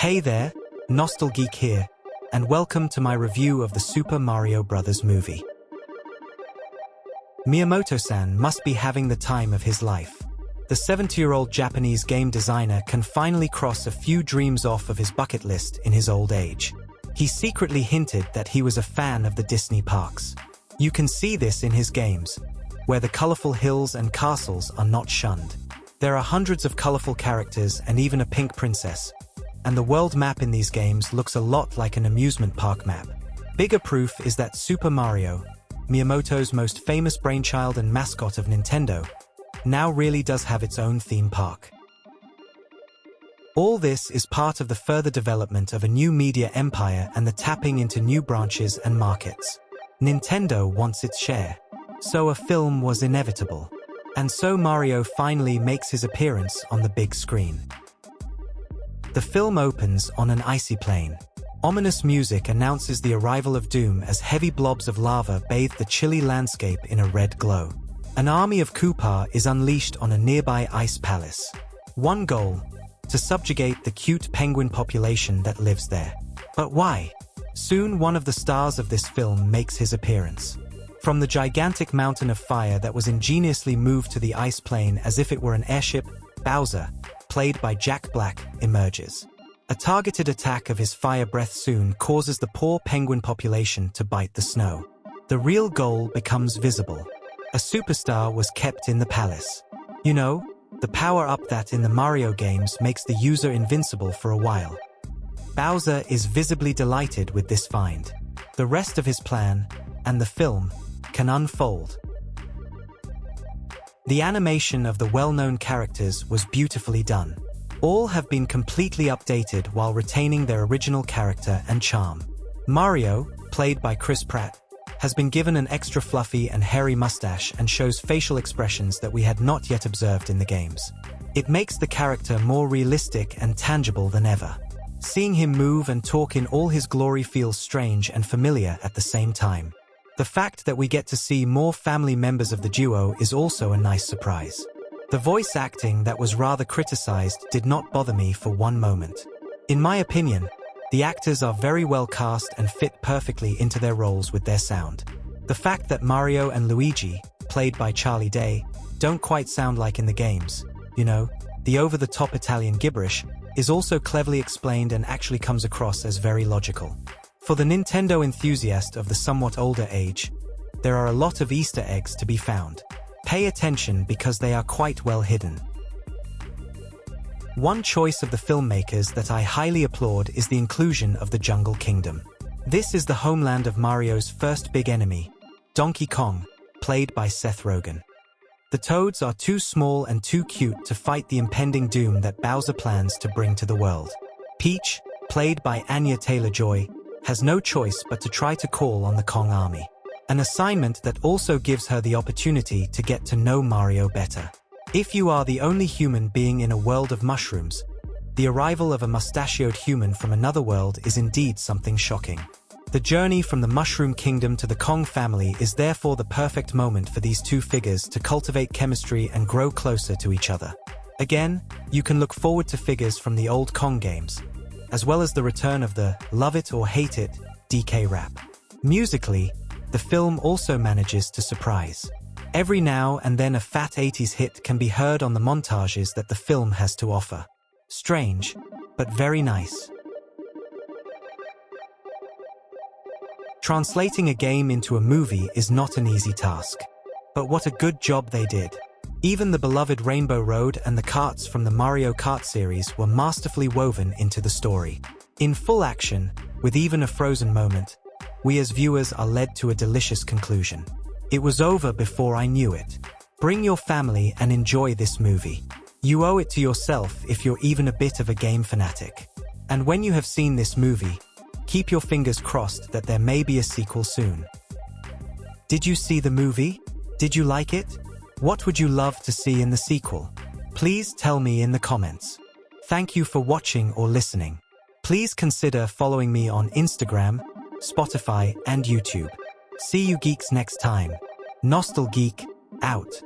Hey there, Nostalgeek here, and welcome to my review of the Super Mario Bros. Movie. Miyamoto-san must be having the time of his life. The 70-year-old Japanese game designer can finally cross a few dreams off of his bucket list in his old age. He secretly hinted that he was a fan of the Disney parks. You can see this in his games, where the colorful hills and castles are not shunned. There are hundreds of colorful characters and even a pink princess. And the world map in these games looks a lot like an amusement park map. Bigger proof is that Super Mario, Miyamoto's most famous brainchild and mascot of Nintendo, now really does have its own theme park. All this is part of the further development of a new media empire and the tapping into new branches and markets. Nintendo wants its share, so a film was inevitable. And so Mario finally makes his appearance on the big screen. The film opens on an icy plain. Ominous music announces the arrival of doom as heavy blobs of lava bathe the chilly landscape in a red glow. An army of Koopa is unleashed on a nearby ice palace. One goal: to subjugate the cute penguin population that lives there. But why? Soon one of the stars of this film makes his appearance. From the gigantic mountain of fire that was ingeniously moved to the ice plain as if it were an airship, Bowser, played by Jack Black, emerges. A targeted attack of his fire breath soon causes the poor penguin population to bite the snow. The real goal becomes visible. A superstar was kept in the palace. You know, the power-up that in the Mario games makes the user invincible for a while. Bowser is visibly delighted with this find. The rest of his plan, and the film, can unfold. The animation of the well-known characters was beautifully done. All have been completely updated while retaining their original character and charm. Mario, played by Chris Pratt, has been given an extra fluffy and hairy mustache and shows facial expressions that we had not yet observed in the games. It makes the character more realistic and tangible than ever. Seeing him move and talk in all his glory feels strange and familiar at the same time. The fact that we get to see more family members of the duo is also a nice surprise. The voice acting that was rather criticized did not bother me for one moment. In my opinion, the actors are very well cast and fit perfectly into their roles with their sound. The fact that Mario and Luigi, played by Charlie Day, don't quite sound like in the games, you know, the over-the-top Italian gibberish, is also cleverly explained and actually comes across as very logical. For the Nintendo enthusiast of the somewhat older age, there are a lot of Easter eggs to be found. Pay attention because they are quite well hidden. One choice of the filmmakers that I highly applaud is the inclusion of the Jungle Kingdom. This is the homeland of Mario's first big enemy, Donkey Kong, played by Seth Rogen. The Toads are too small and too cute to fight the impending doom that Bowser plans to bring to the world. Peach, played by Anya Taylor-Joy, has no choice but to try to call on the Kong army. An assignment that also gives her the opportunity to get to know Mario better. If you are the only human being in a world of mushrooms, the arrival of a mustachioed human from another world is indeed something shocking. The journey from the Mushroom Kingdom to the Kong family is therefore the perfect moment for these two figures to cultivate chemistry and grow closer to each other. Again, you can look forward to figures from the old Kong games, as well as the return of the Love It or Hate It DK rap. Musically, the film also manages to surprise. Every now and then a fat 80s hit can be heard on the montages that the film has to offer. Strange, but very nice. Translating a game into a movie is not an easy task. But what a good job they did. Even the beloved Rainbow Road and the karts from the Mario Kart series were masterfully woven into the story. In full action, with even a frozen moment, we as viewers are led to a delicious conclusion. It was over before I knew it. Bring your family and enjoy this movie. You owe it to yourself if you're even a bit of a game fanatic. And when you have seen this movie, keep your fingers crossed that there may be a sequel soon. Did you see the movie? Did you like it? What would you love to see in the sequel? Please tell me in the comments. Thank you for watching or listening. Please consider following me on Instagram, Spotify, and YouTube. See you geeks next time. Nostalgeek, out.